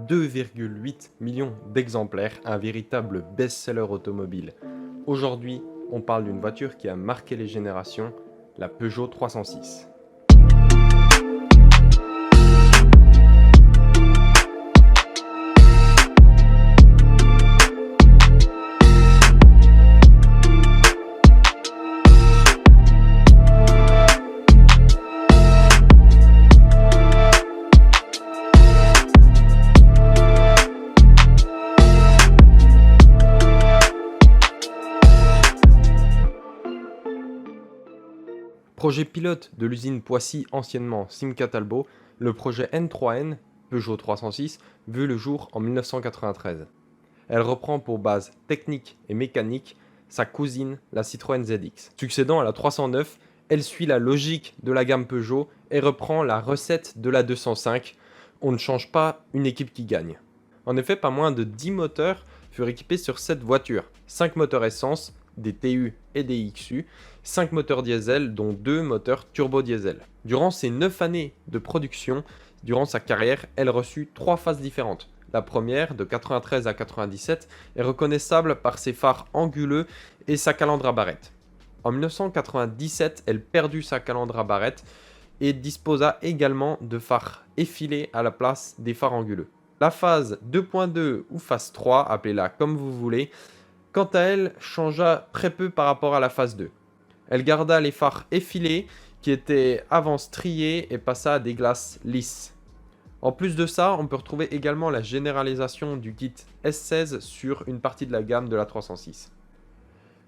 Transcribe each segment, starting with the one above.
2,8 millions d'exemplaires, un véritable best-seller automobile. Aujourd'hui, on parle d'une voiture qui a marqué les générations, la Peugeot 306. Projet pilote de l'usine Poissy, anciennement Simca Talbot, le projet N3N, Peugeot 306, vit le jour en 1993. Elle reprend pour base technique et mécanique sa cousine, la Citroën ZX. Succédant à la 309, elle suit la logique de la gamme Peugeot et reprend la recette de la 205. On ne change pas une équipe qui gagne. En effet, pas moins de 10 moteurs furent équipés sur cette voiture. 5 moteurs essence, des TU et des XU, 5 moteurs diesel dont 2 moteurs turbo-diesel. Durant ses 9 années de production, durant sa carrière, elle reçut 3 phases différentes. La première, de 93 à 97, est reconnaissable par ses phares anguleux et sa calandre à barrette. En 1997, elle perdut sa calandre à barrette et disposa également de phares effilés à la place des phares anguleux. La phase 2.2 ou phase 3, appelez-la comme vous voulez, quant à elle, changea très peu par rapport à la phase 2. Elle garda les phares effilés qui étaient avant striés et passa à des glaces lisses. En plus de ça, on peut retrouver également la généralisation du kit S16 sur une partie de la gamme de la 306.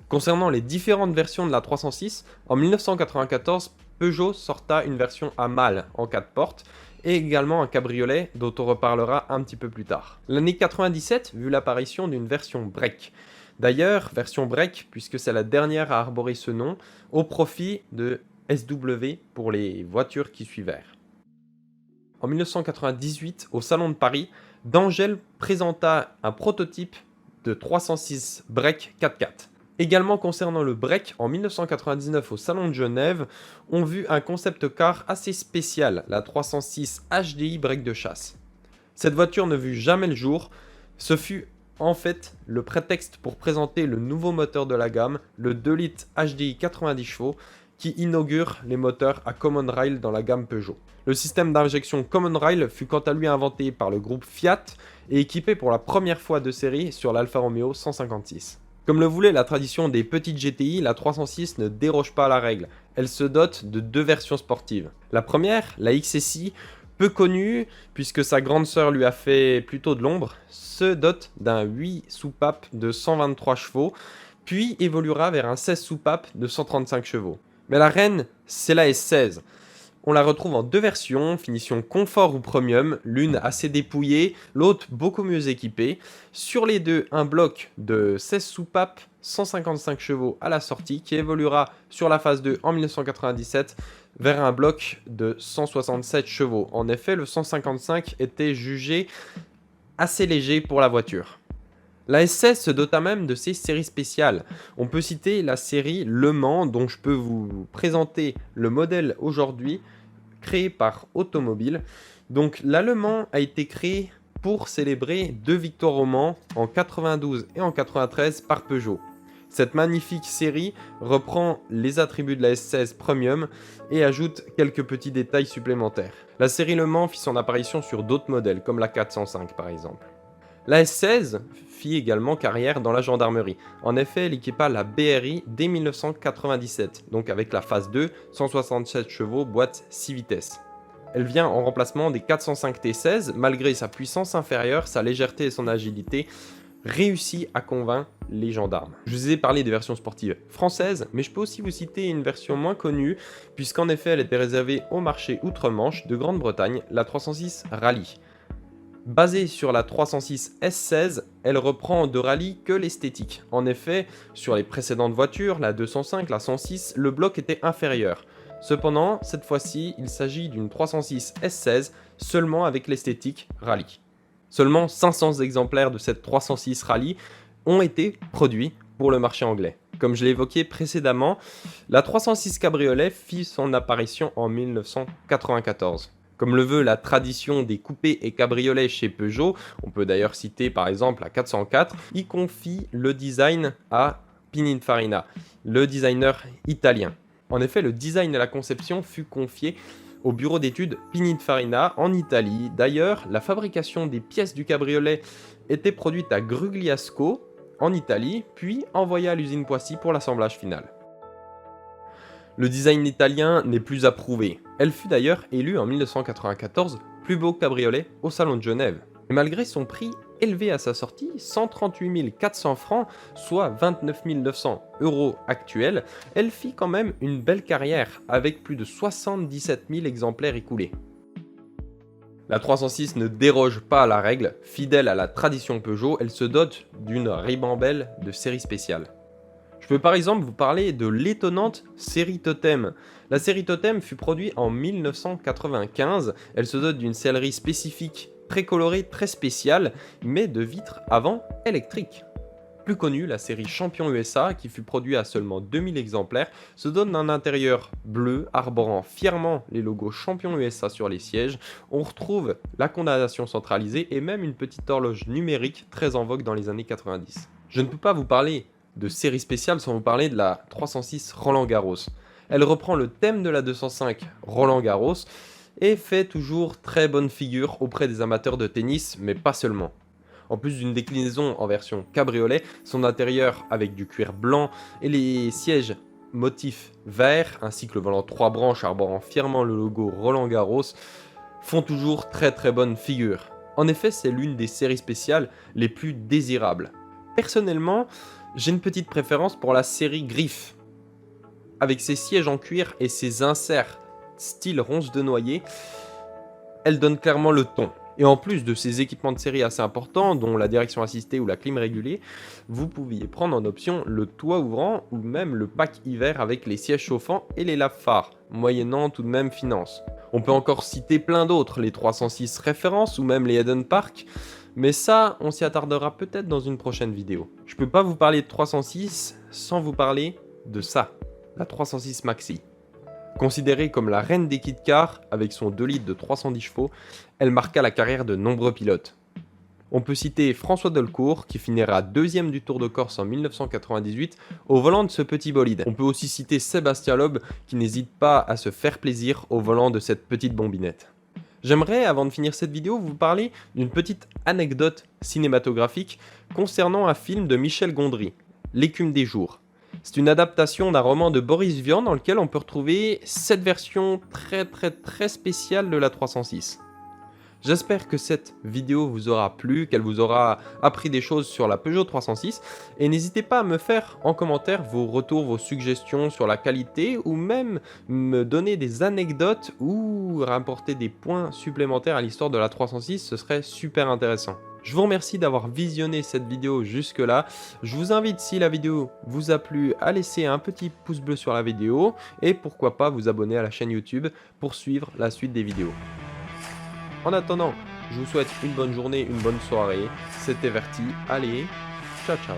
Concernant les différentes versions de la 306, en 1994, Peugeot sorta une version à malle en 4 portes et également un cabriolet dont on reparlera un petit peu plus tard. L'année 97 vit l'apparition d'une version break. D'ailleurs, version break, puisque c'est la dernière à arborer ce nom, au profit de SW pour les voitures qui suivèrent. En 1998, au Salon de Paris, D'Angel présenta un prototype de 306 break 4x4. Également concernant le break, en 1999 au Salon de Genève, on vit un concept car assez spécial, la 306 HDI break de chasse. Cette voiture ne vit jamais le jour, ce fut en fait le prétexte pour présenter le nouveau moteur de la gamme, le 2 litres HDI 90 chevaux, qui inaugure les moteurs à Common Rail dans la gamme Peugeot. Le système d'injection Common Rail fut quant à lui inventé par le groupe Fiat et équipé pour la première fois de série sur l'Alfa Romeo 156. Comme le voulait la tradition des petites GTI, la 306 ne déroge pas à la règle. Elle se dote de 2 versions sportives. La première, la XSI, peu connue puisque sa grande sœur lui a fait plutôt de l'ombre, se dote d'un 8 soupapes de 123 chevaux, puis évoluera vers un 16 soupapes de 135 chevaux. Mais la reine, c'est la S16. On la retrouve en 2 versions, finition confort ou premium, l'une assez dépouillée, l'autre beaucoup mieux équipée. Sur les deux, un bloc de 16 soupapes, 155 chevaux à la sortie, qui évoluera sur la phase 2 en 1997 vers un bloc de 167 chevaux. En effet, le 155 était jugé assez léger pour la voiture. La S16 se dota même de ses séries spéciales. On peut citer la série Le Mans, dont je peux vous présenter le modèle aujourd'hui, créé par Automobile. Donc la Le Mans a été créée pour célébrer 2 victoires au Mans en 92 et en 93 par Peugeot. Cette magnifique série reprend les attributs de la S16 Premium et ajoute quelques petits détails supplémentaires. La série Le Mans fit son apparition sur d'autres modèles, comme la 405 par exemple. La S16 fit également carrière dans la gendarmerie. En effet, elle équipa la BRI dès 1997, donc avec la phase 2, 167 chevaux, boîte 6 vitesses. Elle vient en remplacement des 405 T16, malgré sa puissance inférieure, sa légèreté et son agilité, réussit à convaincre les gendarmes. Je vous ai parlé des versions sportives françaises, mais je peux aussi vous citer une version moins connue, puisqu'en effet elle était réservée au marché outre-Manche de Grande-Bretagne, la 306 Rallye. Basée sur la 306 S16, elle reprend de rallye que l'esthétique. En effet, sur les précédentes voitures, la 205, la 106, le bloc était inférieur. Cependant, cette fois-ci, il s'agit d'une 306 S16 seulement avec l'esthétique rallye. Seulement 500 exemplaires de cette 306 Rallye ont été produits pour le marché anglais. Comme je l'ai évoqué précédemment, la 306 Cabriolet fit son apparition en 1994. Comme le veut la tradition des coupés et cabriolets chez Peugeot, on peut d'ailleurs citer par exemple la 404, il confie le design à Pininfarina, le designer italien. En effet, le design et la conception fut confié au bureau d'études Pininfarina en Italie. D'ailleurs, la fabrication des pièces du cabriolet était produite à Grugliasco en Italie, puis envoyée à l'usine Poissy pour l'assemblage final. Le design italien n'est plus approuvé. Elle fut d'ailleurs élue en 1994 plus beau cabriolet au Salon de Genève. Et malgré son prix élevé à sa sortie, 138 400 francs, soit 29 900 € actuels, elle fit quand même une belle carrière avec plus de 77 000 exemplaires écoulés. La 306 ne déroge pas à la règle, fidèle à la tradition Peugeot, elle se dote d'une ribambelle de série spéciale. Je peux par exemple vous parler de l'étonnante série Totem. La série Totem fut produite en 1995, elle se dote d'une sellerie spécifique très colorée, très spéciale, mais de vitres avant électriques. Plus connue, la série Champion USA, qui fut produite à seulement 2000 exemplaires, se donne d'un intérieur bleu, arborant fièrement les logos Champion USA sur les sièges. On retrouve la condamnation centralisée et même une petite horloge numérique très en vogue dans les années 90. Je ne peux pas vous parler de série spéciale sans vous parler de la 306 Roland Garros. Elle reprend le thème de la 205 Roland Garros et fait toujours très bonne figure auprès des amateurs de tennis, mais pas seulement. En plus d'une déclinaison en version cabriolet, son intérieur avec du cuir blanc et les sièges motifs verts, ainsi que le volant 3 branches arborant fièrement le logo Roland Garros, font toujours très bonne figure. En effet, c'est l'une des séries spéciales les plus désirables. Personnellement, j'ai une petite préférence pour la série Griff. Avec ses sièges en cuir et ses inserts style ronce de noyer, elle donne clairement le ton. Et en plus de ces équipements de série assez importants, dont la direction assistée ou la clim régulée, vous pouviez prendre en option le toit ouvrant ou même le pack hiver avec les sièges chauffants et les lave-phares, moyennant tout de même finance. On peut encore citer plein d'autres, les 306 références ou même les Eden Park, mais ça, on s'y attardera peut-être dans une prochaine vidéo. Je peux pas vous parler de 306 sans vous parler de ça, la 306 Maxi. Considérée comme la reine des kit cars, avec son 2 litres de 310 chevaux, elle marqua la carrière de nombreux pilotes. On peut citer François Delcourt, qui finira 2e du Tour de Corse en 1998 au volant de ce petit bolide. On peut aussi citer Sébastien Loeb, qui n'hésite pas à se faire plaisir au volant de cette petite bombinette. J'aimerais, avant de finir cette vidéo, vous parler d'une petite anecdote cinématographique concernant un film de Michel Gondry, L'écume des jours. C'est une adaptation d'un roman de Boris Vian dans lequel on peut retrouver cette version très spéciale de la 306. J'espère que cette vidéo vous aura plu, qu'elle vous aura appris des choses sur la Peugeot 306 et n'hésitez pas à me faire en commentaire vos retours, vos suggestions sur la qualité ou même me donner des anecdotes ou rapporter des points supplémentaires à l'histoire de la 306, ce serait super intéressant. Je vous remercie d'avoir visionné cette vidéo jusque là. Je vous invite, si la vidéo vous a plu, à laisser un petit pouce bleu sur la vidéo et pourquoi pas vous abonner à la chaîne YouTube pour suivre la suite des vidéos. En attendant, je vous souhaite une bonne journée, une bonne soirée. C'était Verti. Allez, ciao ciao.